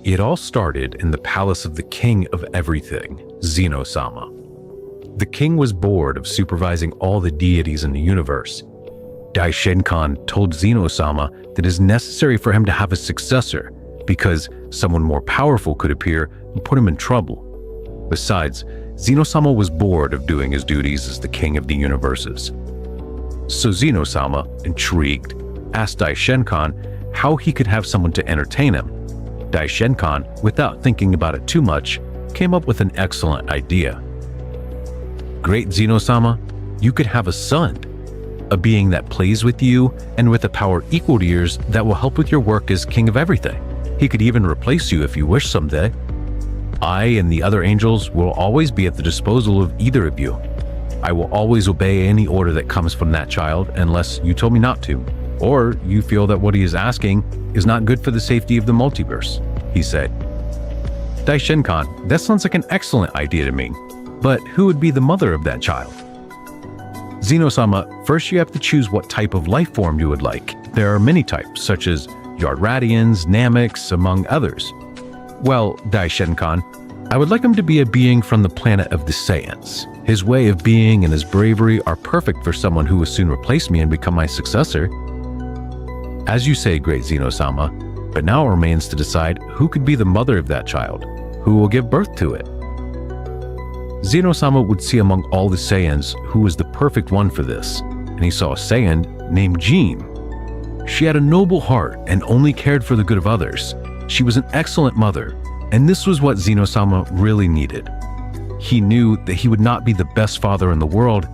It all started in the palace of the king of everything, Zeno-sama. The king was bored of supervising all the deities in the universe. Daishinkan told Zeno-sama that it is necessary for him to have a successor because someone more powerful could appear and put him in trouble. Besides, Zeno-sama was bored of doing his duties as the king of the universes. So Zeno-sama, intrigued, asked Daishinkan how he could have someone to entertain him. Daishinkan, without thinking about it too much, came up with an excellent idea. Great Zeno-sama, you could have a son, a being that plays with you and with a power equal to yours that will help with your work as king of everything. He could even replace you if you wish someday. I and the other angels will always be at the disposal of either of you. I will always obey any order that comes from that child unless you told me not to, or you feel that what he is asking is not good for the safety of the multiverse, he said. Daishinkan, that sounds like an excellent idea to me, but who would be the mother of that child? Zeno-sama, first you have to choose what type of life form you would like. There are many types, such as Yardratians, Nameks, among others. Well, Daishinkan, I would like him to be a being from the planet of the Saiyans. His way of being and his bravery are perfect for someone who will soon replace me and become my successor. As you say, great Zeno-sama, but now it remains to decide who could be the mother of that child, who will give birth to it. Zeno-sama would see among all the Saiyans who was the perfect one for this, and he saw a Saiyan named Jean. She had a noble heart and only cared for the good of others. She was an excellent mother, and this was what Zeno-sama really needed. He knew that he would not be the best father in the world,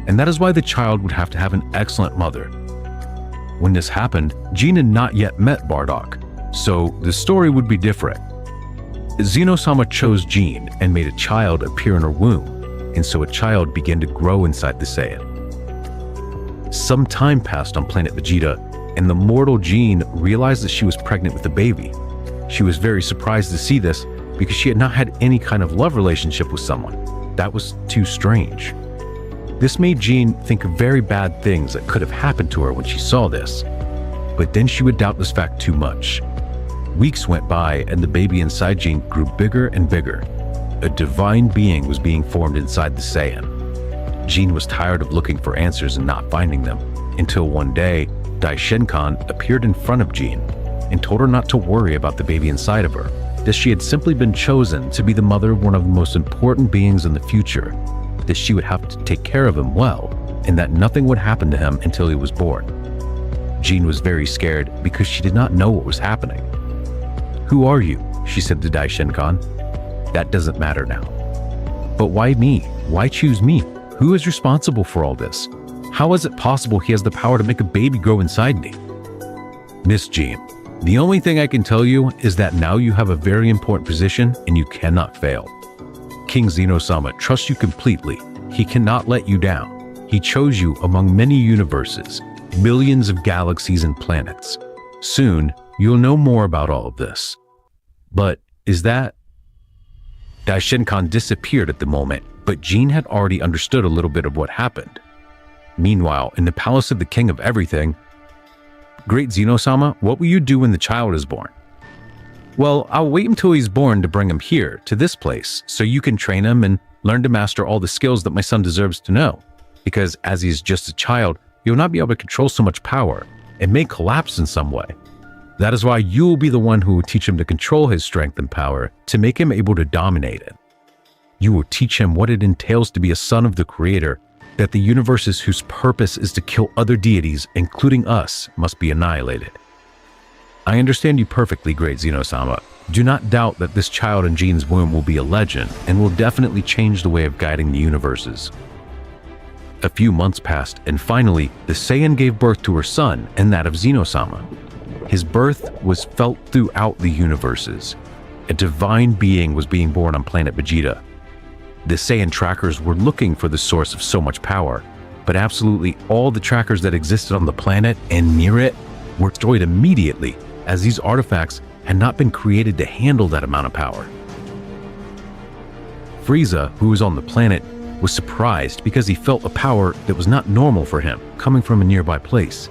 and that is why the child would have to have an excellent mother. When this happened, Jean had not yet met Bardock, so the story would be different. Zeno-sama chose Jean and made a child appear in her womb, and so a child began to grow inside the Saiyan. Some time passed on planet Vegeta, and the mortal Jean realized that she was pregnant with a baby. She was very surprised to see this because she had not had any kind of love relationship with someone. That was too strange. This made Jean think of very bad things that could have happened to her when she saw this. But then she would doubt this fact too much. Weeks went by and the baby inside Jean grew bigger and bigger. A divine being was being formed inside the Saiyan. Jean was tired of looking for answers and not finding them, until one day, Daishinkan appeared in front of Jean and told her not to worry about the baby inside of her, that she had simply been chosen to be the mother of one of the most important beings in the future, that she would have to take care of him well, and that nothing would happen to him until he was born. Jean was very scared because she did not know what was happening. "Who are you?" she said to Daishinkan. "That doesn't matter now." "But why me? Why choose me? Who is responsible for all this? How is it possible he has the power to make a baby grow inside me?" "Miss Jean, the only thing I can tell you is that now you have a very important position and you cannot fail. King Zeno-sama trusts you completely. He cannot let you down. He chose you among many universes, millions of galaxies and planets. Soon, you'll know more about all of this. But is that..." Daishinkan disappeared at the moment, but Jean had already understood a little bit of what happened. Meanwhile, in the palace of the king of everything, "Great Zeno-sama, what will you do when the child is born?" "Well, I'll wait until he's born to bring him here, to this place, so you can train him and learn to master all the skills that my son deserves to know. Because as he's just a child, you'll not be able to control so much power. It may collapse in some way. That is why you will be the one who will teach him to control his strength and power, to make him able to dominate it. You will teach him what it entails to be a son of the Creator, that the universes whose purpose is to kill other deities, including us, must be annihilated. I understand you perfectly, great Zeno-sama. Do not doubt that this child in Jean's womb will be a legend and will definitely change the way of guiding the universes." A few months passed, and finally, the Saiyan gave birth to her son and that of Zeno-sama. His birth was felt throughout the universes. A divine being was being born on planet Vegeta. The Saiyan trackers were looking for the source of so much power, but absolutely all the trackers that existed on the planet and near it were destroyed immediately, as these artifacts had not been created to handle that amount of power. Frieza, who was on the planet, was surprised because he felt a power that was not normal for him, coming from a nearby place.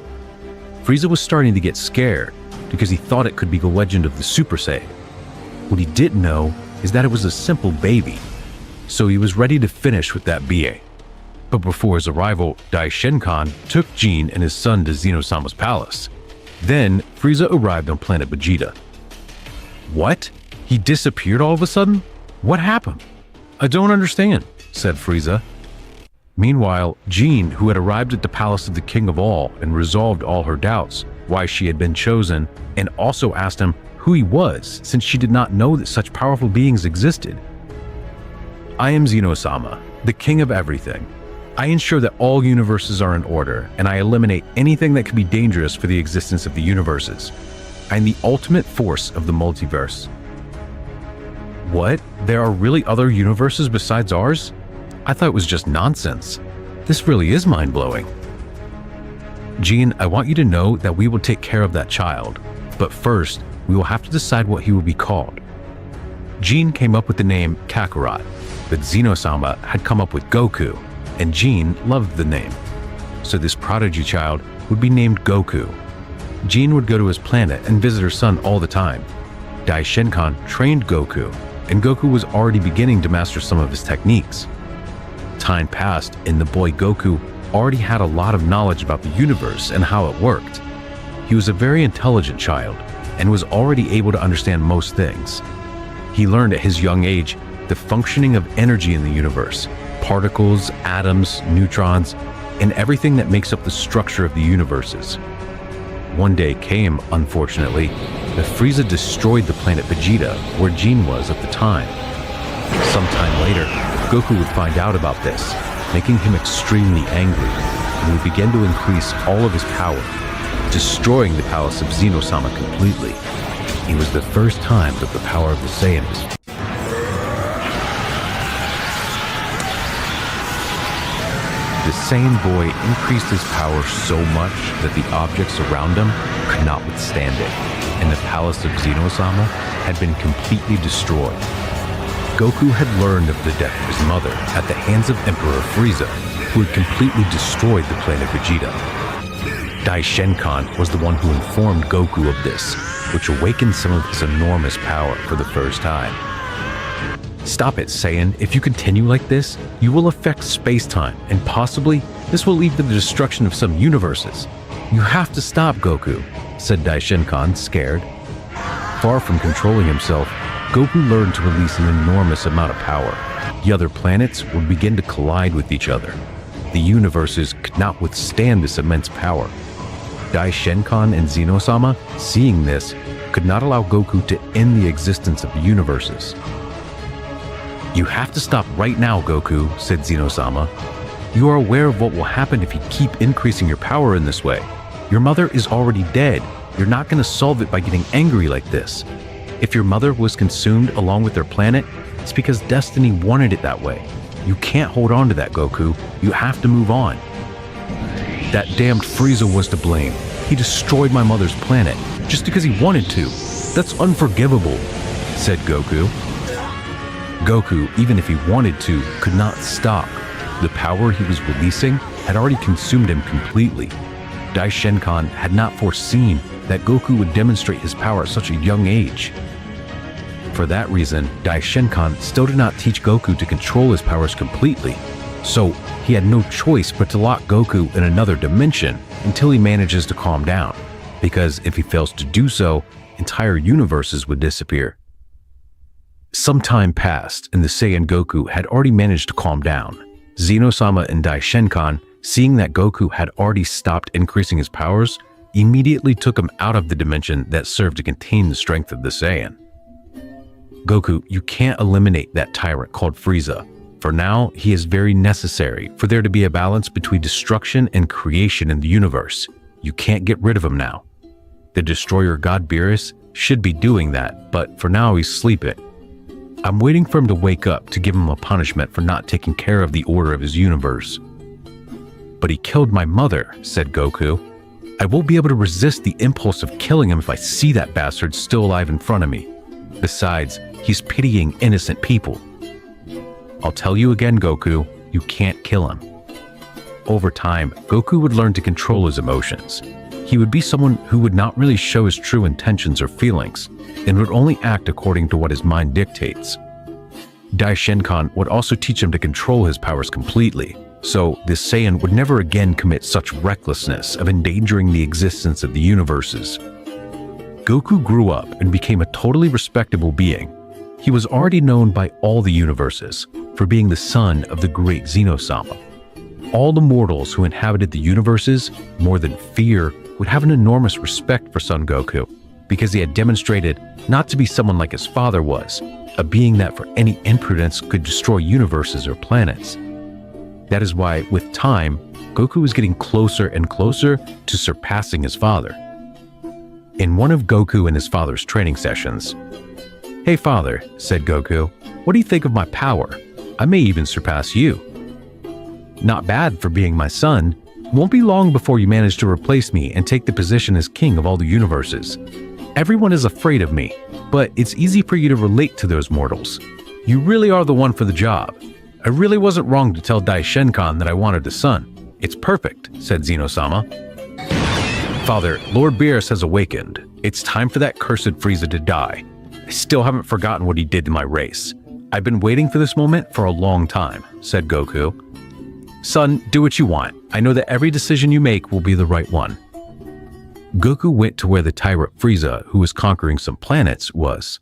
Frieza was starting to get scared because he thought it could be the legend of the Super Saiyan. What he didn't know is that it was a simple baby, so he was ready to finish with that BA. But before his arrival, Daishinkan took Jin and his son to Zeno-sama's palace. Then, Frieza arrived on planet Vegeta. What? He disappeared all of a sudden? What happened? I don't understand, said Frieza. Meanwhile, Jin, who had arrived at the palace of the King of All and resolved all her doubts why she had been chosen, and also asked him who he was since she did not know that such powerful beings existed. I am Zeno-sama, the king of everything. I ensure that all universes are in order, and I eliminate anything that could be dangerous for the existence of the universes. I am the ultimate force of the multiverse. What? There are really other universes besides ours? I thought it was just nonsense. This really is mind-blowing. Jin, I want you to know that we will take care of that child, but first, we will have to decide what he will be called. Jin came up with the name Kakarot, but Zeno-sama had come up with Goku, and Jin loved the name. So this prodigy child would be named Goku. Jin would go to his planet and visit her son all the time. Daishinkan trained Goku, and Goku was already beginning to master some of his techniques. Time passed, and the boy Goku already had a lot of knowledge about the universe and how it worked. He was a very intelligent child, and was already able to understand most things. He learned at his young age the functioning of energy in the universe, particles, atoms, neutrons, and everything that makes up the structure of the universes. One day came, unfortunately, that Frieza destroyed the planet Vegeta, where Jin was at the time. Sometime later, Goku would find out about this, making him extremely angry, and would begin to increase all of his power, destroying the palace of Zeno-sama completely. It was the first time that the power of the Saiyan was The Saiyan boy increased his power so much that the objects around him could not withstand it, and the palace of Zeno-sama had been completely destroyed. Goku had learned of the death of his mother at the hands of Emperor Frieza, who had completely destroyed the planet Vegeta. Daishinkan was the one who informed Goku of this, which awakened some of his enormous power for the first time. Stop it, Saiyan. If you continue like this, you will affect space-time, and possibly this will lead to the destruction of some universes. You have to stop, Goku, said Daishinkan, scared. Far from controlling himself, Goku learned to release an enormous amount of power. The other planets would begin to collide with each other. The universes could not withstand this immense power. Daishinkan and Zeno-sama, seeing this, could not allow Goku to end the existence of the universes. You have to stop right now, Goku, said Zeno-sama. You are aware of what will happen if you keep increasing your power in this way. Your mother is already dead. You're not going to solve it by getting angry like this. If your mother was consumed along with their planet, it's because destiny wanted it that way. You can't hold on to that, Goku. You have to move on. That damned Frieza was to blame. He destroyed my mother's planet just because he wanted to. That's unforgivable, said Goku. Goku, even if he wanted to, could not stop. The power he was releasing had already consumed him completely. Daishinkan had not foreseen that Goku would demonstrate his power at such a young age. For that reason, Daishinkan still did not teach Goku to control his powers completely, so he had no choice but to lock Goku in another dimension until he manages to calm down, because if he fails to do so, entire universes would disappear. Some time passed, and the Saiyan Goku had already managed to calm down. Zeno-sama and Daishinkan, seeing that Goku had already stopped increasing his powers, immediately took him out of the dimension that served to contain the strength of the Saiyan. Goku, you can't eliminate that tyrant called Frieza. For now, he is very necessary for there to be a balance between destruction and creation in the universe. You can't get rid of him now. The destroyer god Beerus should be doing that, but for now he's sleeping. I'm waiting for him to wake up to give him a punishment for not taking care of the order of his universe. But he killed my mother, said Goku. I won't be able to resist the impulse of killing him if I see that bastard still alive in front of me. Besides, he's pitying innocent people. I'll tell you again, Goku, you can't kill him. Over time, Goku would learn to control his emotions. he would be someone who would not really show his true intentions or feelings, and would only act according to what his mind dictates. Daishinkan would also teach him to control his powers completely, so this Saiyan would never again commit such recklessness of endangering the existence of the universes. Goku grew up and became a totally respectable being. He was already known by all the universes for being the son of the great Zeno-sama. All the mortals who inhabited the universes, more than fear, would have an enormous respect for Son Goku, because he had demonstrated not to be someone like his father was, a being that for any imprudence could destroy universes or planets. That is why, with time, Goku was getting closer and closer to surpassing his father. In one of Goku and his father's training sessions, "Hey father," said Goku, "what do you think of my power? I may even surpass you." "Not bad for being my son. Won't be long before you manage to replace me and take the position as king of all the universes. Everyone is afraid of me, but it's easy for you to relate to those mortals. You really are the one for the job. I really wasn't wrong to tell Daishinkan that I wanted a son. It's perfect," said Zeno-sama. "Father, Lord Beerus has awakened. It's time for that cursed Frieza to die. I still haven't forgotten what he did to my race. I've been waiting for this moment for a long time," said Goku. "Son, do what you want. I know that every decision you make will be the right one." Goku went to where the tyrant Frieza, who was conquering some planets, was.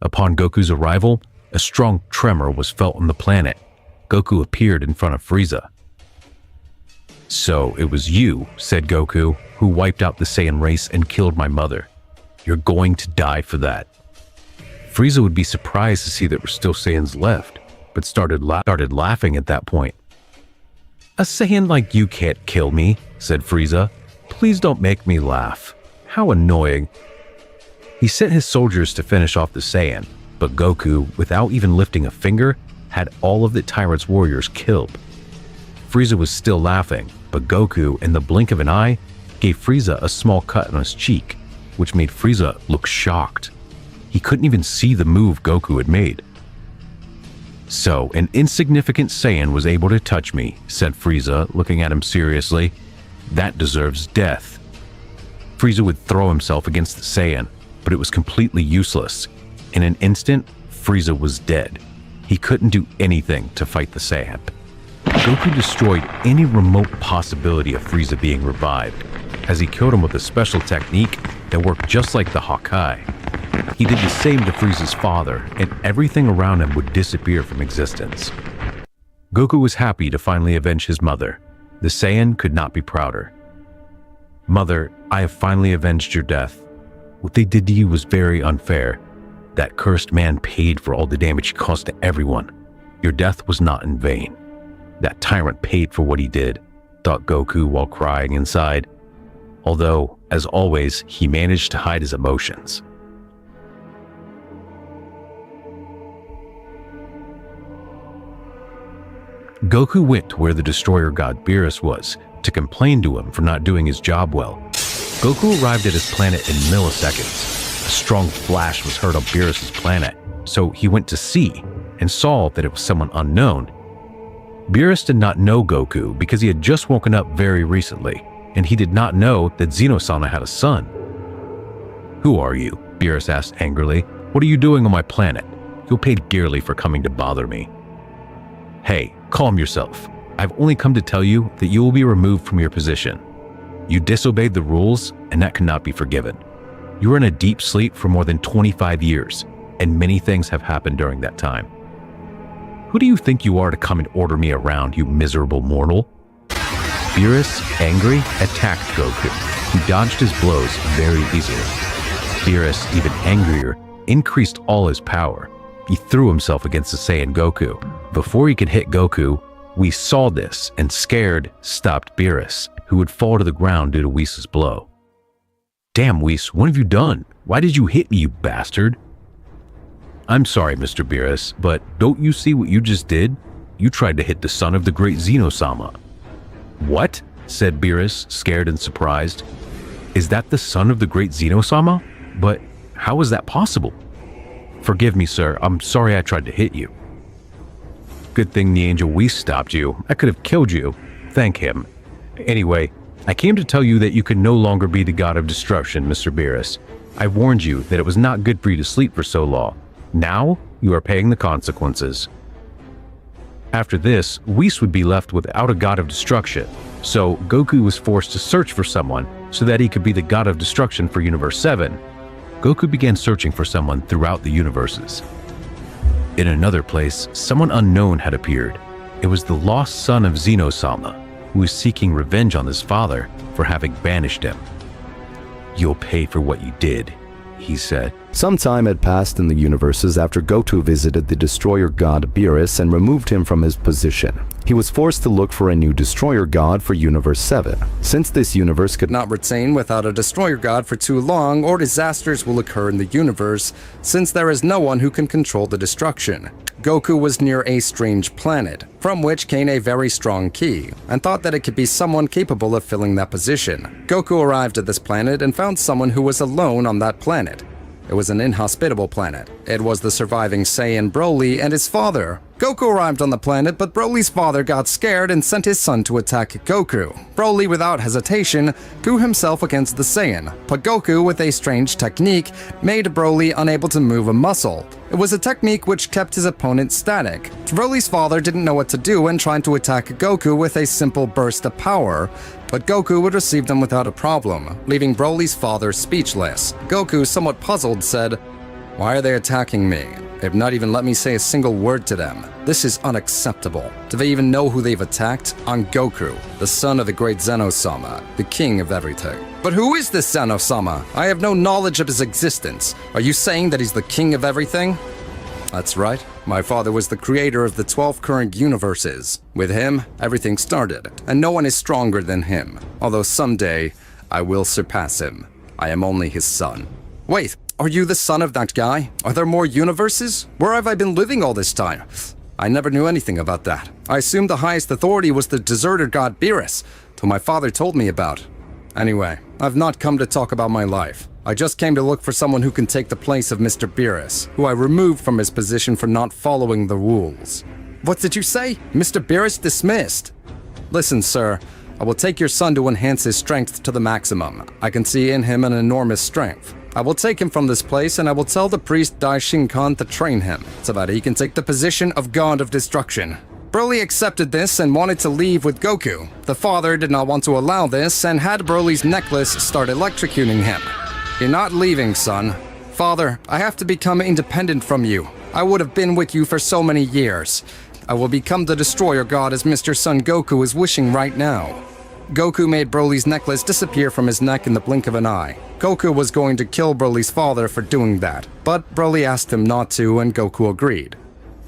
Upon Goku's arrival, a strong tremor was felt on the planet. Goku appeared in front of Frieza. "So it was you," said Goku, "who wiped out the Saiyan race and killed my mother. You're going to die for that." Frieza would be surprised to see there were still Saiyans left, but started laughing at that point. "A Saiyan like you can't kill me," said Frieza. "Please don't make me laugh. How annoying." He sent his soldiers to finish off the Saiyan, but Goku, without even lifting a finger, had all of the tyrant's warriors killed. Frieza was still laughing, but Goku, in the blink of an eye, gave Frieza a small cut on his cheek, which made Frieza look shocked. He couldn't even see the move Goku had made. "So, an insignificant Saiyan was able to touch me," said Frieza, looking at him seriously. "That deserves death." Frieza would throw himself against the Saiyan, but it was completely useless. In an instant, Frieza was dead. He couldn't do anything to fight the Saiyan. Goku destroyed any remote possibility of Frieza being revived, as he killed him with a special technique that worked just like the Hawkeye. He did the same to Frieza's father, and everything around him would disappear from existence. Goku was happy to finally avenge his mother. The Saiyan could not be prouder. "Mother, I have finally avenged your death. What they did to you was very unfair. That cursed man paid for all the damage he caused to everyone. Your death was not in vain. That tyrant paid for what he did," thought Goku while crying inside. Although, as always, he managed to hide his emotions. Goku went to where the destroyer god Beerus was to complain to him for not doing his job well. Goku arrived at his planet in milliseconds. A strong flash was heard on Beerus' planet, so he went to see and saw that it was someone unknown. Beerus did not know Goku because he had just woken up very recently, and he did not know that Zeno-sama had a son. "Who are you?" Beerus asked angrily. "What are you doing on my planet? You'll pay dearly for coming to bother me." "Hey, calm yourself. I've only come to tell you that you will be removed from your position. You disobeyed the rules, and that cannot be forgiven. You were in a deep sleep for more than 25 years, and many things have happened during that time. Who do you think you are to come and order me around, you miserable mortal?" Beerus, angry, attacked Goku, who dodged his blows very easily. Beerus, even angrier, increased all his power. He threw himself against the Saiyan Goku. Before he could hit Goku, Whis saw this and, scared, stopped Beerus, who would fall to the ground due to Whis' blow. "Damn, Whis, what have you done? Why did you hit me, you bastard?" "I'm sorry, Mr. Beerus, but don't you see what you just did? You tried to hit the son of the great Zeno-sama." "What?" said Beerus, scared and surprised. "Is that the son of the great Zeno-sama? But how is that possible?" "Forgive me, sir. I'm sorry I tried to hit you." "Good thing the angel Whis stopped you. I could have killed you. Thank him. Anyway, I came to tell you that you can no longer be the god of destruction, Mr. Beerus. I warned you that it was not good for you to sleep for so long. Now, you are paying the consequences. After this, Whis would be left without a god of destruction, so Goku was forced to search for someone so that he could be the god of destruction for Universe 7. Goku began searching for someone throughout the universes. In another place, someone unknown had appeared. It was the lost son of Zeno-sama, who was seeking revenge on his father for having banished him. "You'll pay for what you did," he said. Some time had passed in the universes after Goku visited the destroyer god Beerus and removed him from his position. He was forced to look for a new destroyer god for Universe 7. Since this universe could not retain without a destroyer god for too long, or disasters will occur in the universe, since there is no one who can control the destruction. Goku was near a strange planet, from which came a very strong ki, and thought that it could be someone capable of filling that position. Goku arrived at this planet and found someone who was alone on that planet. It was an inhospitable planet. It was the surviving Saiyan Broly and his father. Goku arrived on the planet, but Broly's father got scared and sent his son to attack Goku. Broly, without hesitation, threw himself against the Saiyan, but Goku, with a strange technique, made Broly unable to move a muscle. It was a technique which kept his opponent static. Broly's father didn't know what to do and tried to attack Goku with a simple burst of power, but Goku would receive them without a problem, leaving Broly's father speechless. Goku, somewhat puzzled, said, "Why are they attacking me? They've not even let me say a single word to them. This is unacceptable. Do they even know who they've attacked? I'm Goku, the son of the great Zeno-sama, the king of everything." "But who is this Zeno-sama? I have no knowledge of his existence. Are you saying that he's the king of everything?" "That's right. My father was the creator of the 12 current universes. With him, everything started, and no one is stronger than him. Although someday, I will surpass him. I am only his son." "Wait, are you the son of that guy? Are there more universes? Where have I been living all this time? I never knew anything about that. I assumed the highest authority was the deserter god Beerus, who my father told me about. Anyway, I've not come to talk about my life. I just came to look for someone who can take the place of Mr. Beerus, who I removed from his position for not following the rules." "What did you say? Mr. Beerus dismissed?" "Listen, sir, I will take your son to enhance his strength to the maximum. I can see in him an enormous strength. I will take him from this place and I will tell the priest Daishinkan to train him, so that he can take the position of God of Destruction." Broly accepted this and wanted to leave with Goku. The father did not want to allow this and had Broly's necklace start electrocuting him. "You're not leaving, son." "Father, I have to become independent from you. I would have been with you for so many years. I will become the destroyer god as Mr. Son Goku is wishing right now." Goku made Broly's necklace disappear from his neck in the blink of an eye. Goku was going to kill Broly's father for doing that, but Broly asked him not to and Goku agreed.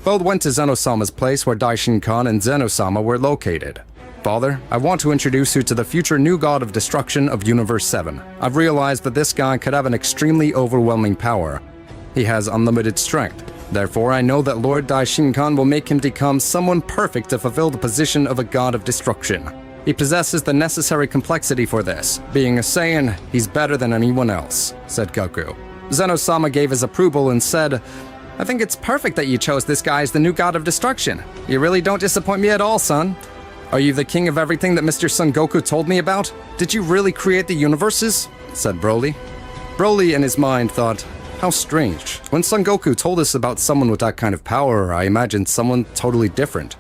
Both went to Zeno-sama's place where Daishinkan and Zeno-sama were located. "Father, I want to introduce you to the future new god of destruction of Universe 7. I've realized that this guy could have an extremely overwhelming power. He has unlimited strength. Therefore, I know that Lord Daishinkan will make him become someone perfect to fulfill the position of a god of destruction. He possesses the necessary complexity for this. Being a Saiyan, he's better than anyone else," said Goku. Zeno-sama gave his approval and said, "I think it's perfect that you chose this guy as the new god of destruction. You really don't disappoint me at all, son. Are you the king of everything that Mr. Son Goku told me about? Did you really create the universes?" said Broly. Broly in his mind thought, "How strange. When Son Goku told us about someone with that kind of power, I imagined someone totally different.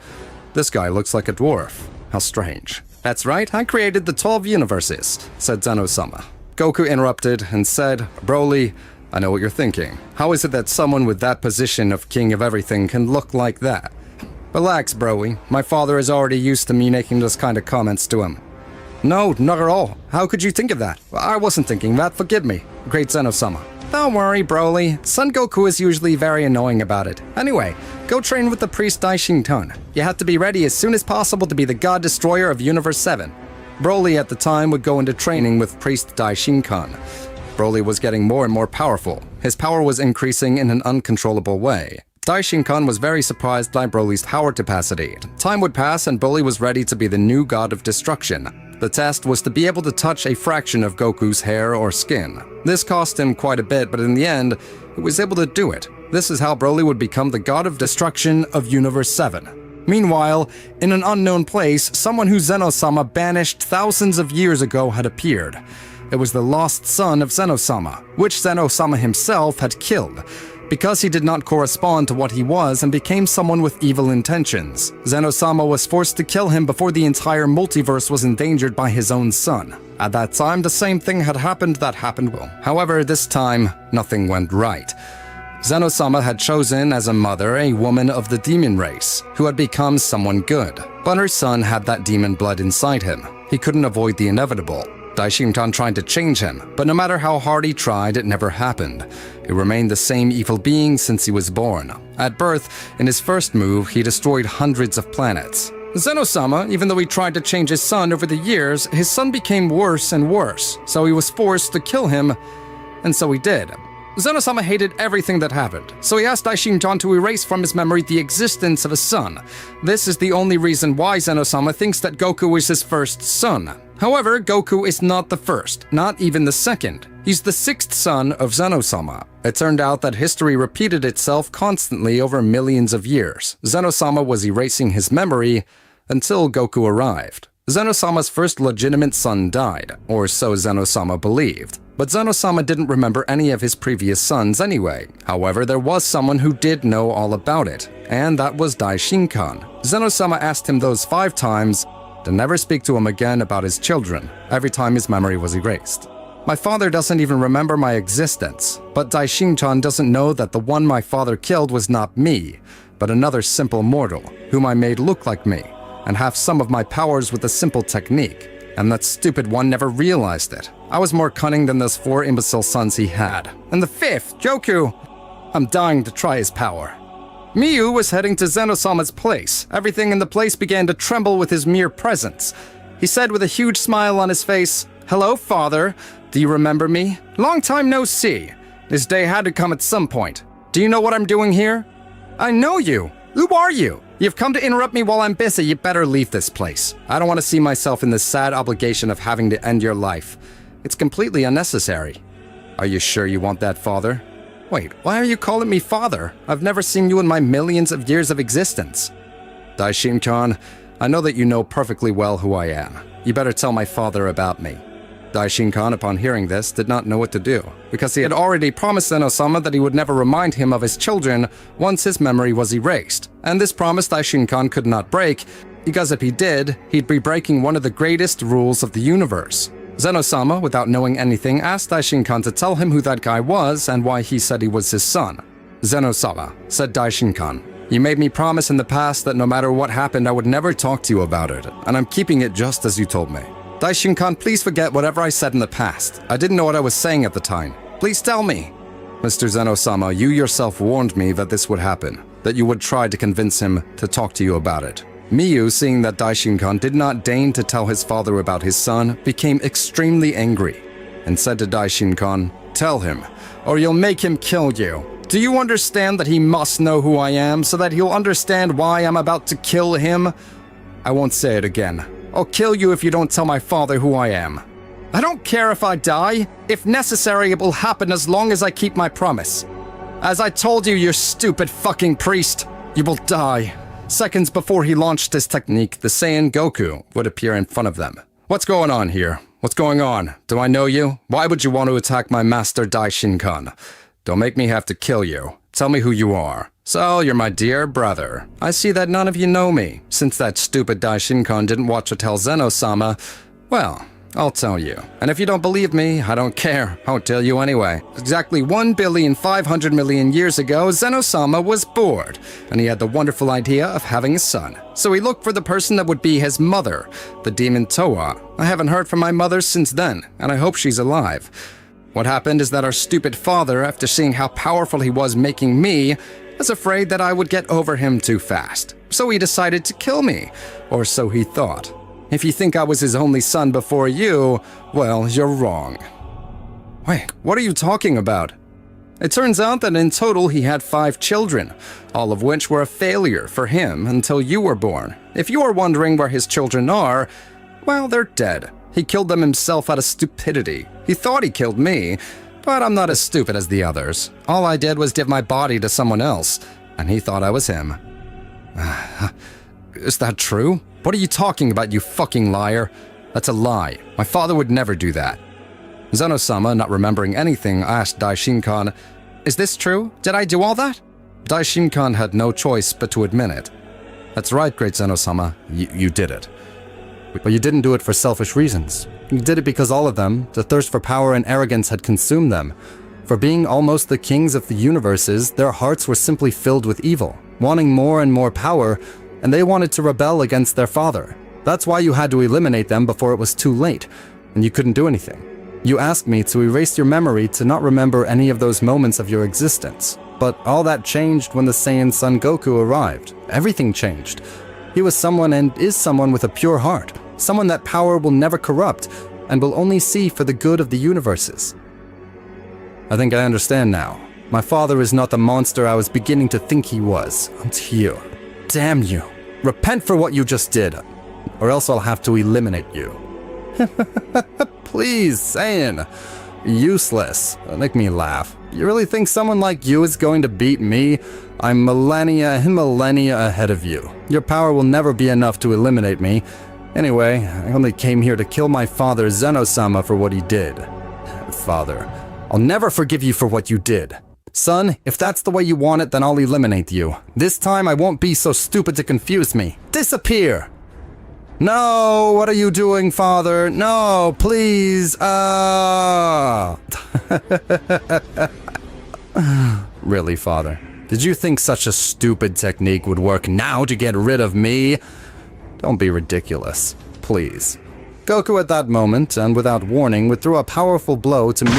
This guy looks like a dwarf. How strange." "That's right, I created the 12 universes," said Zeno-sama. Goku interrupted and said, "Broly, I know what you're thinking. How is it that someone with that position of king of everything can look like that?" "Relax, Broly. My father is already used to me making those kind of comments to him." "No, not at all. How could you think of that?" "I wasn't thinking that, forgive me." Great Zeno-sama. "Don't worry, Broly. Son Goku is usually very annoying about it. Anyway, go train with the priest Daishinkan. You have to be ready as soon as possible to be the god destroyer of Universe 7. Broly at the time would go into training with priest Daishinkan. Broly was getting more and more powerful. His power was increasing in an uncontrollable way. Daishinkan was very surprised by Broly's power capacity. Time would pass and Broly was ready to be the new god of destruction. The test was to be able to touch a fraction of Goku's hair or skin. This cost him quite a bit, but in the end, he was able to do it. This is how Broly would become the god of destruction of Universe 7. Meanwhile, in an unknown place, someone who Zeno-sama banished thousands of years ago had appeared. It was the lost son of Zeno-sama, which Zeno-sama himself had killed, because he did not correspond to what he was and became someone with evil intentions. Zeno-sama was forced to kill him before the entire multiverse was endangered by his own son. At that time, the same thing had happened that happened well. However, this time, nothing went right. Zeno-sama had chosen as a mother a woman of the demon race, who had become someone good. But her son had that demon blood inside him. He couldn't avoid the inevitable. Daishinkan tried to change him, but no matter how hard he tried, it never happened. He remained the same evil being since he was born. At birth, in his first move, he destroyed hundreds of planets. Zeno-sama, even though he tried to change his son over the years, his son became worse and worse, so he was forced to kill him, and so he did. Zeno-sama hated everything that happened, so he asked Daishinkan to erase from his memory the existence of a son. This is the only reason why Zeno-sama thinks that Goku is his first son. However, Goku is not the first, not even the second. He's the sixth son of Zeno-sama. It turned out that history repeated itself constantly over millions of years. Zeno-sama was erasing his memory until Goku arrived. Zeno-sama's first legitimate son died, or so Zeno-sama believed. But Zeno-sama didn't remember any of his previous sons anyway. However, there was someone who did know all about it, and that was Daishinkan. Zeno-sama asked him those 5 times to never speak to him again about his children, every time his memory was erased. My father doesn't even remember my existence, but Daishinkan doesn't know that the one my father killed was not me, but another simple mortal, whom I made look like me, and have some of my powers with a simple technique. And that stupid one never realized it. I was more cunning than those 4 imbecile sons he had. And the 5th, Goku, I'm dying to try his power. Miyu was heading to Zeno-sama's place. Everything in the place began to tremble with his mere presence. He said with a huge smile on his face, "Hello, father. Do you remember me? Long time no see. This day had to come at some point. Do you know what I'm doing here? I know you. Who are you? You've come to interrupt me while I'm busy. You better leave this place. I don't want to see myself in the sad obligation of having to end your life. It's completely unnecessary." "Are you sure you want that, father?" "Wait, why are you calling me father? I've never seen you in my millions of years of existence." "Daishinkan, I know that you know perfectly well who I am. You better tell my father about me." Daishinkan, upon hearing this, did not know what to do, because he had already promised Zeno-sama that he would never remind him of his children once his memory was erased. And this promise Daishinkan could not break, because if he did, he'd be breaking one of the greatest rules of the universe. Zeno-sama, without knowing anything, asked Daishinkan to tell him who that guy was and why he said he was his son. "Zeno-sama," said Daishinkan, "you made me promise in the past that no matter what happened, I would never talk to you about it, and I'm keeping it just as you told me. Daishinkan, please forget whatever I said in the past. I didn't know what I was saying at the time. Please tell me." "Mr. Zeno-sama, you yourself warned me that this would happen, that you would try to convince him to talk to you about it." Miyu, seeing that Daishinkan did not deign to tell his father about his son, became extremely angry and said to Daishinkan, "Tell him, or you'll make him kill you. Do you understand that he must know who I am so that he'll understand why I'm about to kill him?" "I won't say it again. I'll kill you if you don't tell my father who I am." "I don't care if I die. If necessary, it will happen as long as I keep my promise. As I told you, you stupid fucking priest, you will die." Seconds before he launched his technique, the Saiyan Goku would appear in front of them. "What's going on here? What's going on? Do I know you? Why would you want to attack my master Daishinkan? Don't make me have to kill you. Tell me who you are." "So, you're my dear brother. I see that none of you know me. Since that stupid Daishinkan didn't want to tell Zeno-sama, well, I'll tell you. And if you don't believe me, I don't care. I'll tell you anyway. Exactly 1,500,000,000 years ago, Zeno-sama was bored, and he had the wonderful idea of having a son. So he looked for the person that would be his mother, the demon Toa. I haven't heard from my mother since then, and I hope she's alive. What happened is that our stupid father, after seeing how powerful he was making me, was afraid that I would get over him too fast. So he decided to kill me, or so he thought. If you think I was his only son before you, well, you're wrong." "Wait, what are you talking about?" It turns out that in total he had 5 children, all of which were a failure for him until you were born. If you are wondering where his children are, well, they're dead. He killed them himself out of stupidity. He thought he killed me, but I'm not as stupid as the others. All I did was give my body to someone else, and he thought I was him. Is that true? What are you talking about, you fucking liar? That's a lie. My father would never do that. Zeno-sama, not remembering anything, asked Daishinkan, "Is this true? Did I do all that?" Daishinkan had no choice but to admit it. "That's right, great Zeno-sama. You did it. But you didn't do it for selfish reasons. You did it because all of them, the thirst for power and arrogance had consumed them. For being almost the kings of the universes, their hearts were simply filled with evil, wanting more and more power, and they wanted to rebel against their father. That's why you had to eliminate them before it was too late, and you couldn't do anything. You asked me to erase your memory to not remember any of those moments of your existence. But all that changed when the Saiyan son Goku arrived. Everything changed. He was someone and is someone with a pure heart. Someone that power will never corrupt and will only see for the good of the universes." I think I understand now. My father is not the monster I was beginning to think he was. It's you. Damn you. Repent for what you just did, or else I'll have to eliminate you. Please, Saiyan. Useless. Make me laugh. You really think someone like you is going to beat me? I'm millennia and millennia ahead of you. Your power will never be enough to eliminate me. Anyway, I only came here to kill my father Zeno-sama for what he did. Father, I'll never forgive you for what you did. Son, if that's the way you want it, then I'll eliminate you. This time I won't be so stupid to confuse me. Disappear! No, what are you doing, father? No, please. Really, father? Did you think such a stupid technique would work now to get rid of me? Don't be ridiculous, please. Goku at that moment, and without warning, would throw a powerful blow to me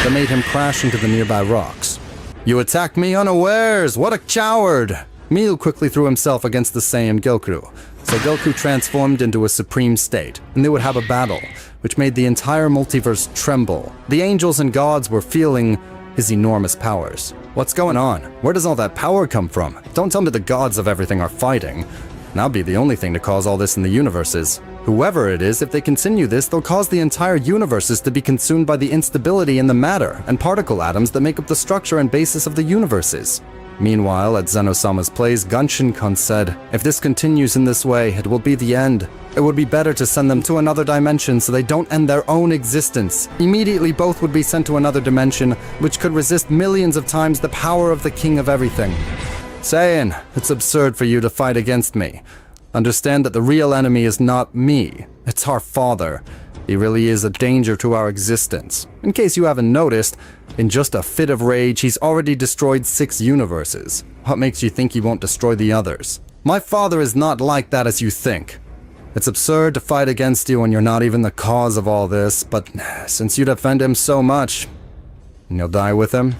that made him crash into the nearby rocks. You attacked me unawares! What a coward! Mew quickly threw himself against the Saiyan Goku, so Goku transformed into a supreme state, and they would have a battle, which made the entire multiverse tremble. The angels and gods were feeling his enormous powers. What's going on? Where does all that power come from? Don't tell me the gods of everything are fighting. That'll be the only thing to cause all this in the universes. Whoever it is, if they continue this, they'll cause the entire universes to be consumed by the instability in the matter and particle atoms that make up the structure and basis of the universes. Meanwhile, at Zeno-sama's place, Daishinkan said, "If this continues in this way, it will be the end. It would be better to send them to another dimension so they don't end their own existence. Immediately, both would be sent to another dimension, which could resist millions of times the power of the king of everything. Saiyan, it's absurd for you to fight against me. Understand that the real enemy is not me. It's our father. He really is a danger to our existence. In case you haven't noticed, in just a fit of rage, he's already destroyed 6 universes. What makes you think he won't destroy the others? My father is not like that as you think. It's absurd to fight against you when you're not even the cause of all this, but since you defend him so much, you'll die with him.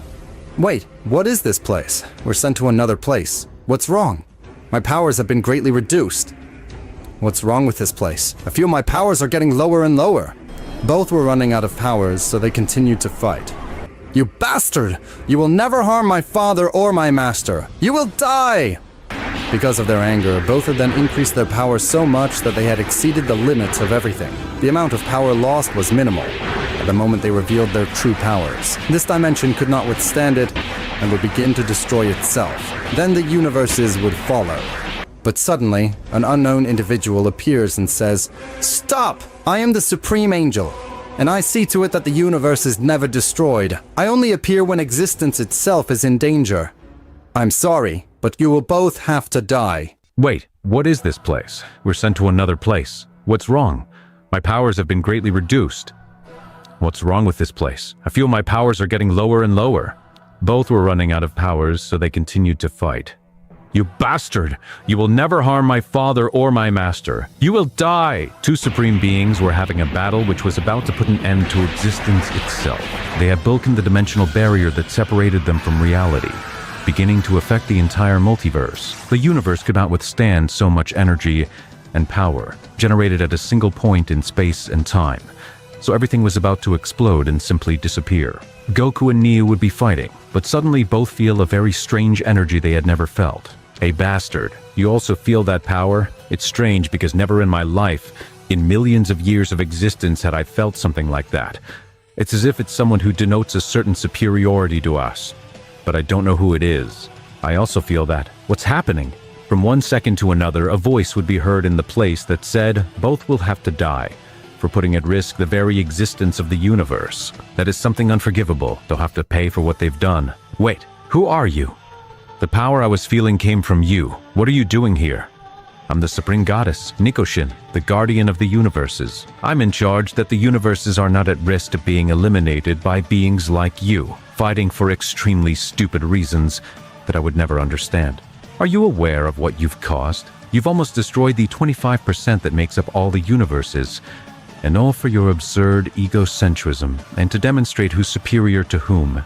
Wait, what is this place? We're sent to another place. What's wrong? My powers have been greatly reduced. What's wrong with this place? I feel my powers are getting lower and lower. Both were running out of powers, so they continued to fight. You bastard! You will never harm my father or my master. You will die! Because of their anger, both of them increased their power so much that they had exceeded the limits of everything. The amount of power lost was minimal. At the moment they revealed their true powers, this dimension could not withstand it and would begin to destroy itself. Then the universes would follow. But suddenly, an unknown individual appears and says, "Stop! I am the Supreme Angel, and I see to it that the universe is never destroyed. I only appear when existence itself is in danger. I'm sorry, but you will both have to die." Wait, what is this place? We're sent to another place. What's wrong? My powers have been greatly reduced. What's wrong with this place? I feel my powers are getting lower and lower. Both were running out of powers, so they continued to fight. You bastard! You will never harm my father or my master. You will die! 2 supreme beings were having a battle which was about to put an end to existence itself. They had broken the dimensional barrier that separated them from reality, beginning to affect the entire multiverse. The universe could not withstand so much energy and power, generated at a single point in space and time. So everything was about to explode and simply disappear. Goku and Neo would be fighting, but suddenly both feel a very strange energy they had never felt. Hey bastard, you also feel that power? It's strange because never in my life, in millions of years of existence, had I felt something like that. It's as if it's someone who denotes a certain superiority to us. But I don't know who it is. I also feel that. What's happening? From one second to another, a voice would be heard in the place that said, both will have to die, for putting at risk the very existence of the universe. That is something unforgivable. They'll have to pay for what they've done. Wait, who are you? The power I was feeling came from you. What are you doing here? I'm the Supreme Goddess, Mikoshin, the guardian of the universes. I'm in charge that the universes are not at risk of being eliminated by beings like you, fighting for extremely stupid reasons that I would never understand. Are you aware of what you've caused? You've almost destroyed the 25% that makes up all the universes, and all for your absurd egocentrism and to demonstrate who's superior to whom.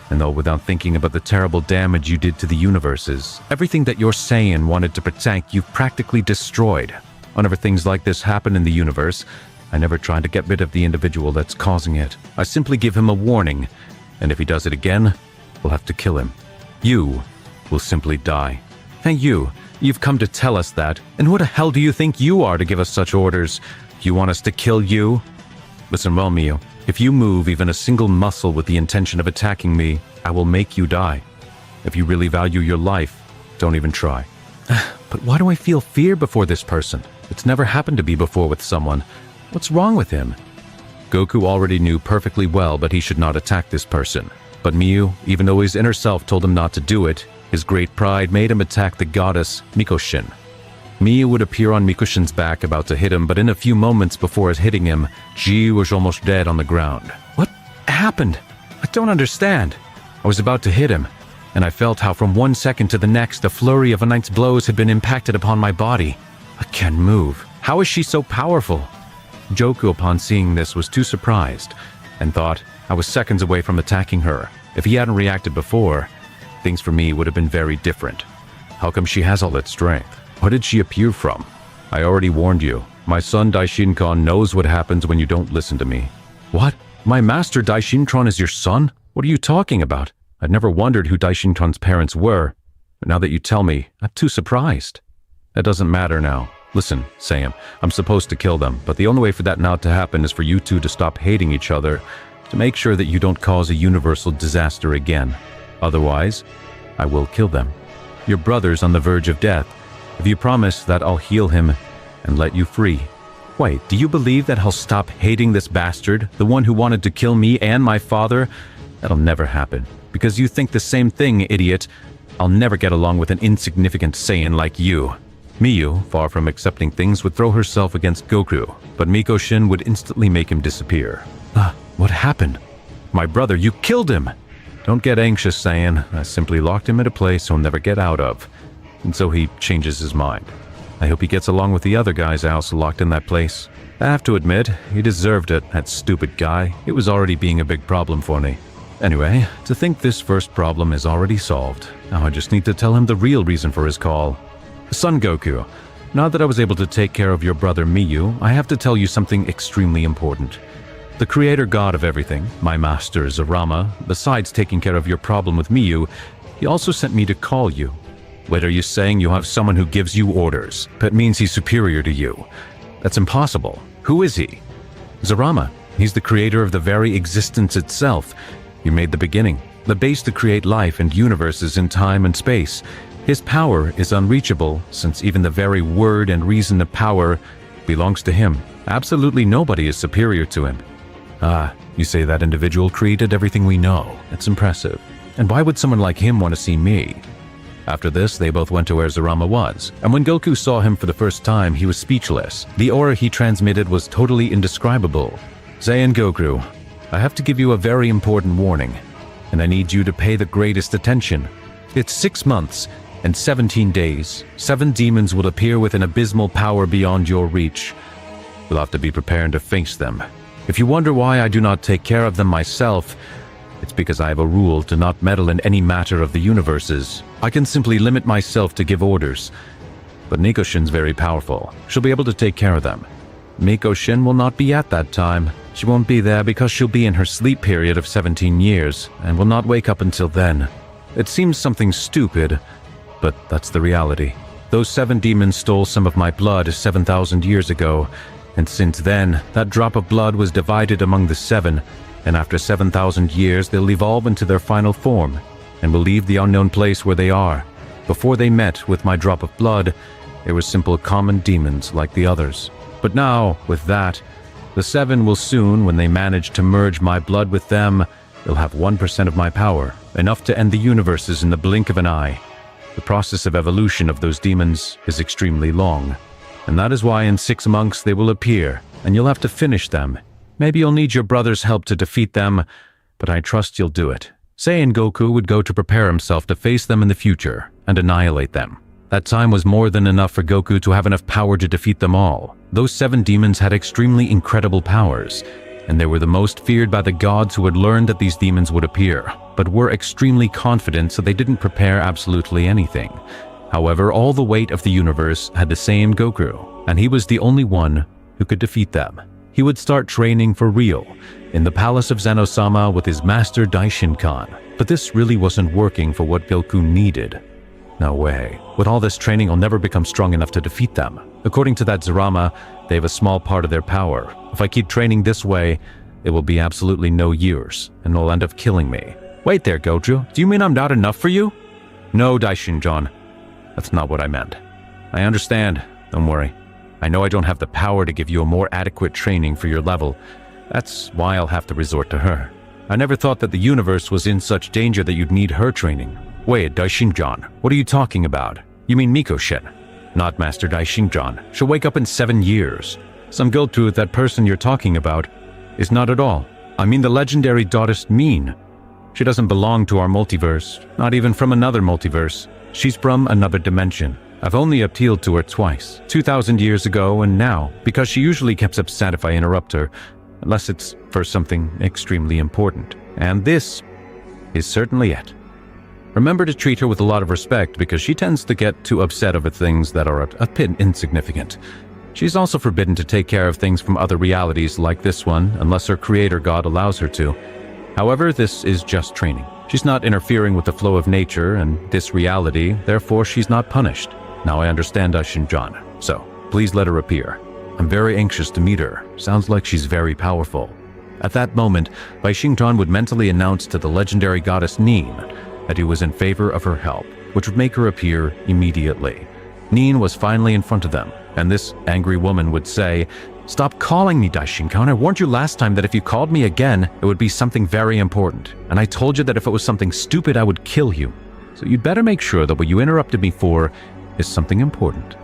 And all without thinking about the terrible damage you did to the universes. Everything that your Saiyan wanted to protect, you've practically destroyed. Whenever things like this happen in the universe, I never try to get rid of the individual that's causing it. I simply give him a warning, and if he does it again, we'll have to kill him. You will simply die. And you've come to tell us that, and who the hell do you think you are to give us such orders? You want us to kill you? Listen well, Mio. If you move even a single muscle with the intention of attacking me, I will make you die. If you really value your life, don't even try. But why do I feel fear before this person? It's never happened to me before with someone. What's wrong with him? Goku already knew perfectly well that he should not attack this person. But Miu, even though his inner self told him not to do it, his great pride made him attack the goddess Mikoshin. Miu would appear on Mikoshin's back about to hit him, but in a few moments before it hitting him, Ji was almost dead on the ground. What happened? I don't understand. I was about to hit him, and I felt how from one second to the next a flurry of a knight's blows had been impacted upon my body. I can't move. How is she so powerful? Goku, upon seeing this, was too surprised, and thought I was seconds away from attacking her. If he hadn't reacted before, things for me would have been very different. How come she has all that strength? What did she appear from? I already warned you. My son Daishinkan knows what happens when you don't listen to me. What? My master Daishinkan is your son? What are you talking about? I'd never wondered who Daishinkan's parents were, but now that you tell me, I'm too surprised. That doesn't matter now. Listen, Sam, I'm supposed to kill them, but the only way for that not to happen is for you two to stop hating each other, to make sure that you don't cause a universal disaster again. Otherwise, I will kill them. Your brother's on the verge of death. If you promise that I'll heal him and let you free. Wait, do you believe that I'll stop hating this bastard, the one who wanted to kill me and my father? That'll never happen. Because you think the same thing, idiot. I'll never get along with an insignificant Saiyan like you. Miu, far from accepting things, would throw herself against Goku, but Mikoshin would instantly make him disappear. What happened? My brother, you killed him! Don't get anxious, Saiyan. I simply locked him in a place he'll never get out of. And so he changes his mind. I hope he gets along with the other guys I also locked in that place. I have to admit, he deserved it, that stupid guy. It was already being a big problem for me. Anyway, to think this first problem is already solved. Now I just need to tell him the real reason for his call. Son Goku, now that I was able to take care of your brother Miu, I have to tell you something extremely important. The creator god of everything, my master Zarama, besides taking care of your problem with Miu, he also sent me to call you. Wait, are you saying you have someone who gives you orders? That means he's superior to you. That's impossible. Who is he? Zarama. He's the creator of the very existence itself. He made the beginning, the base to create life and universes in time and space. His power is unreachable, since even the very word and reason of power belongs to him. Absolutely nobody is superior to him. You say that individual created everything we know. It's impressive. And why would someone like him want to see me? After this, they both went to where Zarama was, and when Goku saw him for the first time, he was speechless. The aura he transmitted was totally indescribable. Saiyan Goku, I have to give you a very important warning, and I need you to pay the greatest attention. It's 6 months and 17 days. 7 demons will appear with an abysmal power beyond your reach. You'll have to be prepared to face them. If you wonder why I do not take care of them myself, it's because I have a rule to not meddle in any matter of the universes. I can simply limit myself to give orders. But Mikoshin's very powerful. She'll be able to take care of them. Mikoshin will not be at that time. She won't be there because she'll be in her sleep period of 17 years and will not wake up until then. It seems something stupid, but that's the reality. Those 7 demons stole some of my blood 7,000 years ago, and since then, that drop of blood was divided among the 7, and after 7,000 years they'll evolve into their final form, and will leave the unknown place where they are. Before they met with my drop of blood, they were simple common demons like the others. But now, with that, the 7 will soon, when they manage to merge my blood with them, they'll have 1% of my power, enough to end the universes in the blink of an eye. The process of evolution of those demons is extremely long, and that is why in 6 months they will appear, and you'll have to finish them. Maybe you'll need your brother's help to defeat them, but I trust you'll do it. Saiyan Goku would go to prepare himself to face them in the future and annihilate them. That time was more than enough for Goku to have enough power to defeat them all. Those 7 demons had extremely incredible powers, and they were the most feared by the gods who had learned that these demons would appear, but were extremely confident so they didn't prepare absolutely anything. However, all the weight of the universe had the same Goku, and he was the only one who could defeat them. He would start training for real, in the palace of Zeno-sama with his master Daishinkan. But this really wasn't working for what Goku needed. No way. With all this training, I'll never become strong enough to defeat them. According to that Zarama, they have a small part of their power. If I keep training this way, it will be absolutely no use, and they'll end up killing me. Wait there, Goku. Do you mean I'm not enough for you? No, Daishinkan. That's not what I meant. I understand. Don't worry. I know I don't have the power to give you a more adequate training for your level. That's why I'll have to resort to her. I never thought that the universe was in such danger that you'd need her training. Wait, Daishinkan, what are you talking about? You mean Mikoshin? Not Master Daishinkan. She'll wake up in 7 years. Some Goku, that person you're talking about, is not at all. I mean the legendary goddess Min. She doesn't belong to our multiverse, not even from another multiverse. She's from another dimension. I've only appealed to her twice, 2,000 years ago and now, because she usually gets upset if I interrupt her, unless it's for something extremely important. And this is certainly it. Remember to treat her with a lot of respect because she tends to get too upset over things that are a bit insignificant. She's also forbidden to take care of things from other realities like this one unless her creator god allows her to. However, this is just training. She's not interfering with the flow of nature and this reality, therefore she's not punished. Now I understand Daishinkan, so please let her appear. I'm very anxious to meet her. Sounds like she's very powerful. At that moment, Daishinkan would mentally announce to the legendary goddess Nin that he was in favor of her help, which would make her appear immediately. Nin was finally in front of them, and this angry woman would say, "Stop calling me Daishinkan. I warned you last time that if you called me again, it would be something very important. And I told you that if it was something stupid, I would kill you. So you'd better make sure that what you interrupted me for is something important."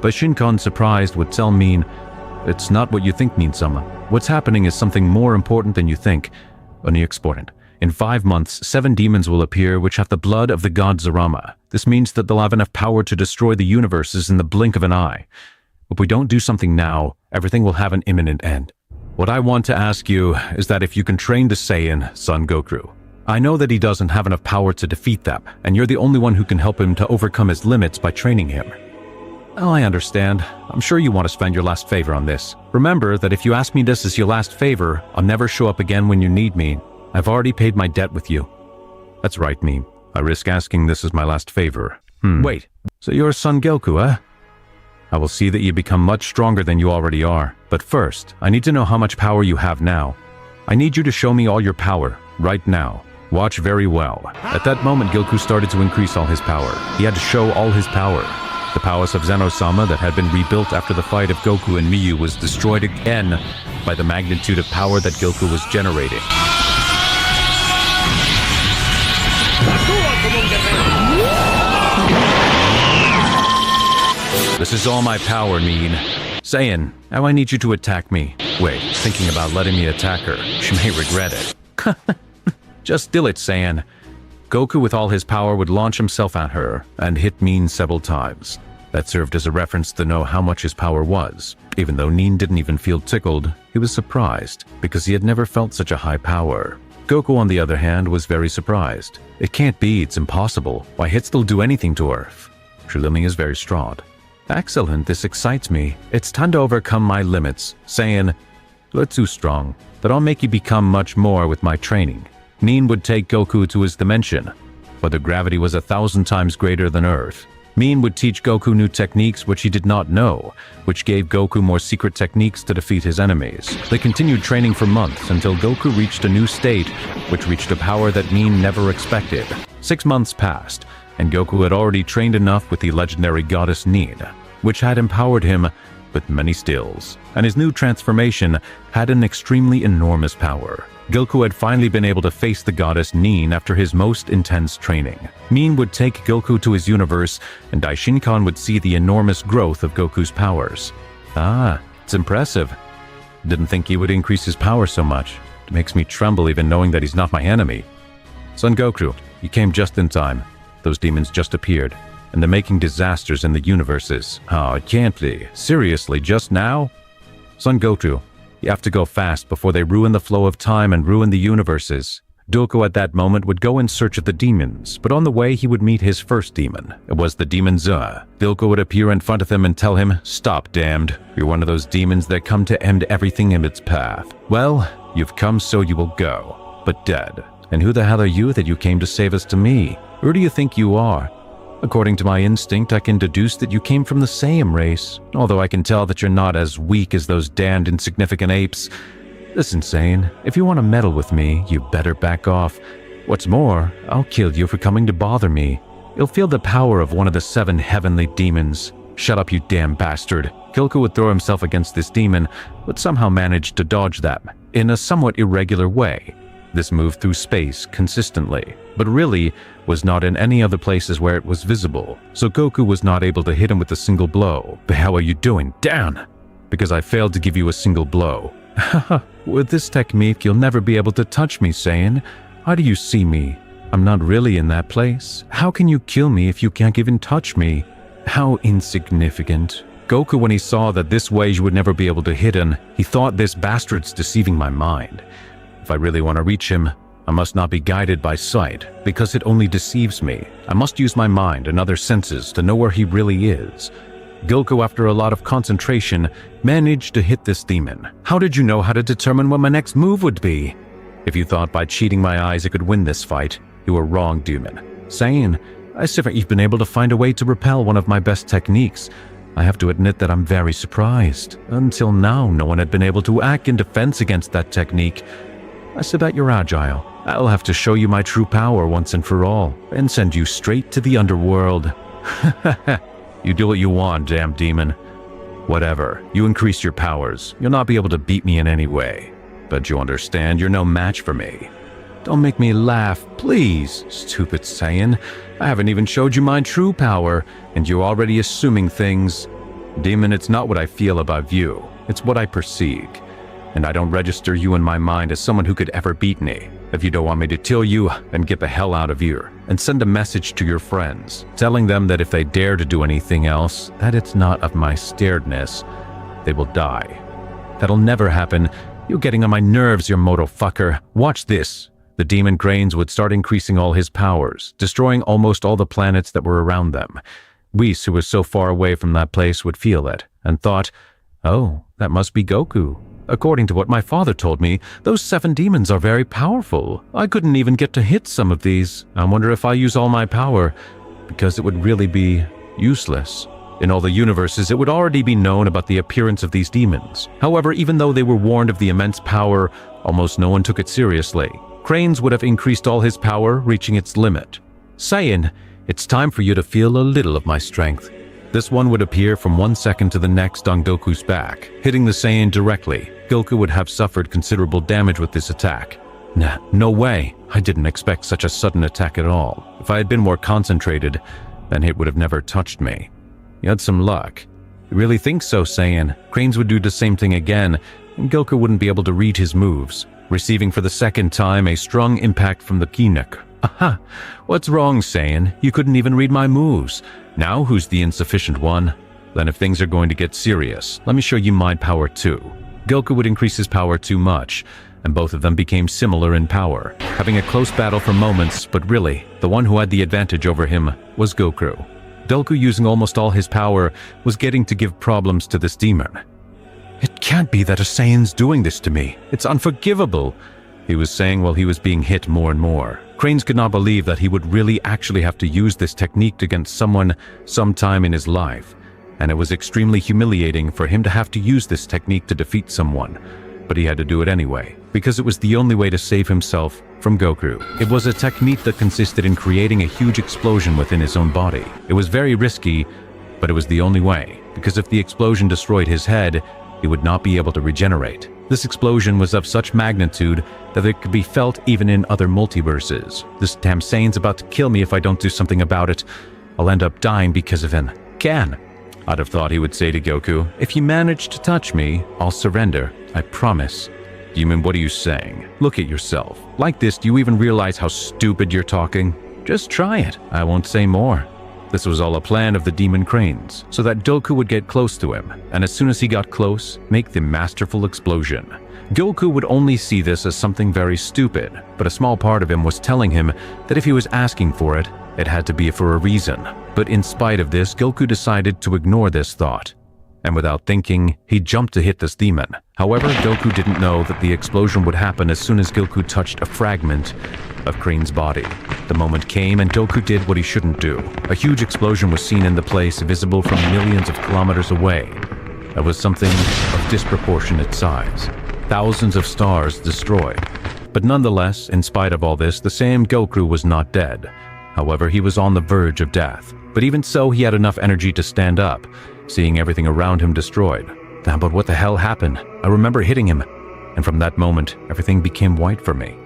Daishinkan, surprised, would tell Min, "It's not what you think, Min-sama. What's happening is something more important than you think. Only explain. In 5 months, 7 demons will appear which have the blood of the god Zarama. This means that they'll have enough power to destroy the universes in the blink of an eye. If we don't do something now, everything will have an imminent end. What I want to ask you is that if you can train the Saiyan, Son Goku. I know that he doesn't have enough power to defeat them, and you're the only one who can help him to overcome his limits by training him. Well, I understand. I'm sure you want to spend your last favor on this. Remember that if you ask me this as your last favor, I'll never show up again when you need me. I've already paid my debt with you." That's right, Meme. I risk asking this as my last favor. Wait, so you're Son Goku, eh? I will see that you become much stronger than you already are. But first, I need to know how much power you have now. I need you to show me all your power, right now. Watch very well. At that moment, Goku started to increase all his power. He had to show all his power. The palace of Zeno-sama that had been rebuilt after the fight of Goku and Miyu was destroyed again by the magnitude of power that Goku was generating. This is all my power, Min. Saiyan, now I need you to attack me. Wait, thinking about letting me attack her. She may regret it. Just do it, Saiyan. Goku with all his power would launch himself at her and hit Min several times. That served as a reference to know how much his power was. Even though Nin didn't even feel tickled, he was surprised because he had never felt such a high power. Goku, on the other hand, was very surprised. It can't be, it's impossible. Why he'd still do anything to her? Shulimi is very strong. Excellent, this excites me. It's time to overcome my limits, saying, "You're too strong, but I'll make you become much more with my training." Nin would take Goku to his dimension, where the gravity was 1,000 times greater than Earth. Min would teach Goku new techniques which he did not know, which gave Goku more secret techniques to defeat his enemies. They continued training for months until Goku reached a new state, which reached a power that Min never expected. 6 months passed. and Goku had already trained enough with the legendary goddess Nin, which had empowered him with many skills, and his new transformation had an extremely enormous power. Goku had finally been able to face the goddess Nin after his most intense training. Nin would take Goku to his universe, and Daishinkan would see the enormous growth of Goku's powers. Ah, it's impressive. Didn't think he would increase his power so much. It makes me tremble even knowing that he's not my enemy. Son Goku, you came just in time. Those demons just appeared, and they're making disasters in the universes. Oh, it can't be. Seriously, just now? Son Goku, you have to go fast before they ruin the flow of time and ruin the universes. Goku at that moment would go in search of the demons, but on the way he would meet his first demon. It was the demon Zeno. Goku would appear in front of him and tell him, "Stop, damned. You're one of those demons that come to end everything in its path. Well, you've come so you will go, but dead. And who the hell are you that you came to save us to me? Who do you think you are? According to my instinct, I can deduce that you came from the same race, although I can tell that you're not as weak as those damned insignificant apes. Listen, Saiyan, if you want to meddle with me, you better back off. What's more, I'll kill you for coming to bother me. You'll feel the power of one of the 7 heavenly demons. Shut up, you damn bastard." Goku would throw himself against this demon, but somehow managed to dodge them in a somewhat irregular way. This moved through space consistently, but really was not in any other places where it was visible, so Goku was not able to hit him with a single blow. "The hell are you doing? Down!" "Because I failed to give you a single blow." "Haha, with this technique you'll never be able to touch me, Saiyan. How do you see me? I'm not really in that place. How can you kill me if you can't even touch me? How insignificant." Goku, when he saw that this way you would never be able to hit him, he thought, "This bastard's deceiving my mind. If I really want to reach him, I must not be guided by sight, because it only deceives me. I must use my mind and other senses to know where he really is." Goku, after a lot of concentration, managed to hit this demon. "How did you know how to determine what my next move would be? If you thought by cheating my eyes I could win this fight, you were wrong, demon. Saiyan, I see that you've been able to find a way to repel one of my best techniques. I have to admit that I'm very surprised. Until now, no one had been able to act in defense against that technique. I see that you're agile. I'll have to show you my true power once and for all, and send you straight to the underworld." "You do what you want, damn demon. Whatever, you increase your powers. You'll not be able to beat me in any way. But you understand you're no match for me. Don't make me laugh, please, stupid Saiyan. I haven't even showed you my true power, and you're already assuming things. Demon, it's not what I feel about you. It's what I perceive. And I don't register you in my mind as someone who could ever beat me. If you don't want me to kill you, then get the hell out of here, and send a message to your friends, telling them that if they dare to do anything else, that it's not of my scaredness, they will die. That'll never happen. You're getting on my nerves, you motherfucker. Watch this." The demon Cranes would start increasing all his powers, destroying almost all the planets that were around them. Whis, who was so far away from that place, would feel it, and thought, "Oh, that must be Goku. According to what my father told me, those 7 demons are very powerful. I couldn't even get to hit some of these. I wonder if I use all my power, because it would really be useless." In all the universes, it would already be known about the appearance of these demons. However, even though they were warned of the immense power, almost no one took it seriously. Cranes would have increased all his power, reaching its limit. "Saiyan, it's time for you to feel a little of my strength." This one would appear from one second to the next on Goku's back, hitting the Saiyan directly. Goku would have suffered considerable damage with this attack. Nah, no way. I didn't expect such a sudden attack at all. If I had been more concentrated, then it would have never touched me. You had some luck. You really think so, Saiyan? Cranes would do the same thing again, and Goku wouldn't be able to read his moves, receiving for the second time a strong impact from the Kinek. Aha! What's wrong, Saiyan? You couldn't even read my moves. Now who's the insufficient one? Then if things are going to get serious, let me show you my power too. Goku would increase his power too much, and both of them became similar in power, having a close battle for moments, but really, the one who had the advantage over him was Goku. Goku, using almost all his power, was getting to give problems to this demon. "It can't be that a Saiyan's doing this to me. It's unforgivable," he was saying while he was being hit more and more. Cranes could not believe that he would really actually have to use this technique against someone sometime in his life, and it was extremely humiliating for him to have to use this technique to defeat someone. But he had to do it anyway, because it was the only way to save himself from Goku. It was a technique that consisted in creating a huge explosion within his own body. It was very risky, but it was the only way, because if the explosion destroyed his head, he would not be able to regenerate. This explosion was of such magnitude that it could be felt even in other multiverses. This damn Saiyan's about to kill me if I don't do something about it. I'll end up dying because of him. Can. I'd have thought he would say to Goku, if you manage to touch me, I'll surrender. I promise. Demon, what are you saying? Look at yourself. Like this, do you even realize how stupid you're talking? Just try it. I won't say more. This was all a plan of the demon cranes, so that Goku would get close to him, and as soon as he got close, make the masterful explosion. Goku would only see this as something very stupid, but a small part of him was telling him that if he was asking for it, it had to be for a reason. But in spite of this, Goku decided to ignore this thought. And without thinking, he jumped to hit this demon. However, Goku didn't know that the explosion would happen as soon as Goku touched a fragment of Crane's body. The moment came and Goku did what he shouldn't do. A huge explosion was seen in the place, visible from millions of kilometers away. It was something of disproportionate size. Thousands of stars destroyed. But nonetheless, in spite of all this, the same Goku was not dead. However, he was on the verge of death. But even so, he had enough energy to stand up, seeing everything around him destroyed. But what the hell happened? I remember hitting him, and from that moment, everything became white for me.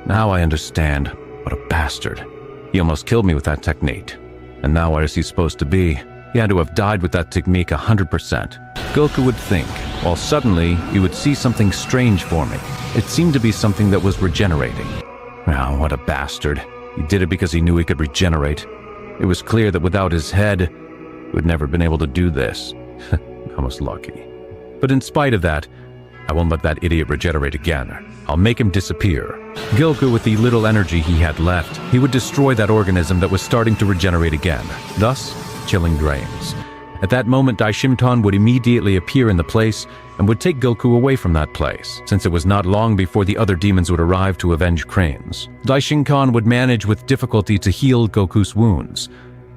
Now I understand. What a bastard. He almost killed me with that technique. And now where is he supposed to be? He had to have died with that technique 100%. Goku would think, while suddenly he would see something strange for me. It seemed to be something that was regenerating. Oh, what a bastard. He did it because he knew he could regenerate. It was clear that without his head, he would never have been able to do this. I was lucky. But in spite of that, I won't let that idiot regenerate again. I'll make him disappear. Goku, with the little energy he had left, he would destroy that organism that was starting to regenerate again, thus killing Drains. At that moment, Daishinkan would immediately appear in the place and would take Goku away from that place, since it was not long before the other demons would arrive to avenge Cranes. Daishinkan would manage with difficulty to heal Goku's wounds.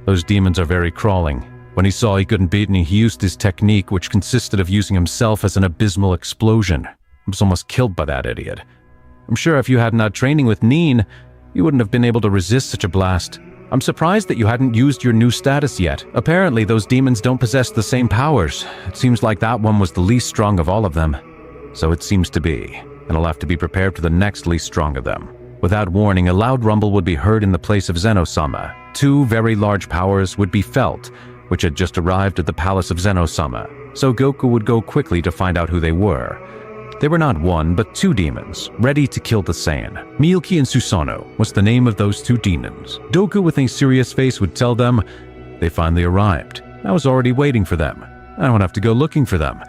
Those demons are very crawling. When he saw he couldn't beat me, he used his technique, which consisted of using himself as an abysmal explosion. I was almost killed by that idiot. I'm sure if you hadn't had training with Nin, you wouldn't have been able to resist such a blast. I'm surprised that you hadn't used your new status yet. Apparently, those demons don't possess the same powers. It seems like that one was the least strong of all of them. So it seems to be, and I'll have to be prepared for the next least strong of them. Without warning, a loud rumble would be heard in the place of Zeno-sama. Two very large powers would be felt, which had just arrived at the palace of Zeno-sama. So Goku would go quickly to find out who they were. They were not one, but two demons, ready to kill the Saiyan. Miyuki and Susanoo was the name of those two demons. Goku, with a serious face, would tell them they finally arrived. I was already waiting for them. I don't have to go looking for them.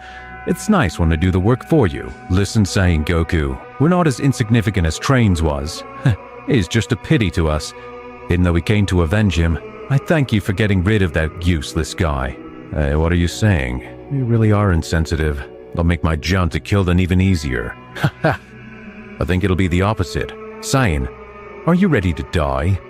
It's nice when I do the work for you. Listen, Saiyan Goku, we're not as insignificant as Trains was. It's just a pity to us. Even though we came to avenge him, I thank you for getting rid of that useless guy. What are you saying? You really are insensitive. I'll make my job to kill them even easier. I think it'll be the opposite. Saiyan, are you ready to die?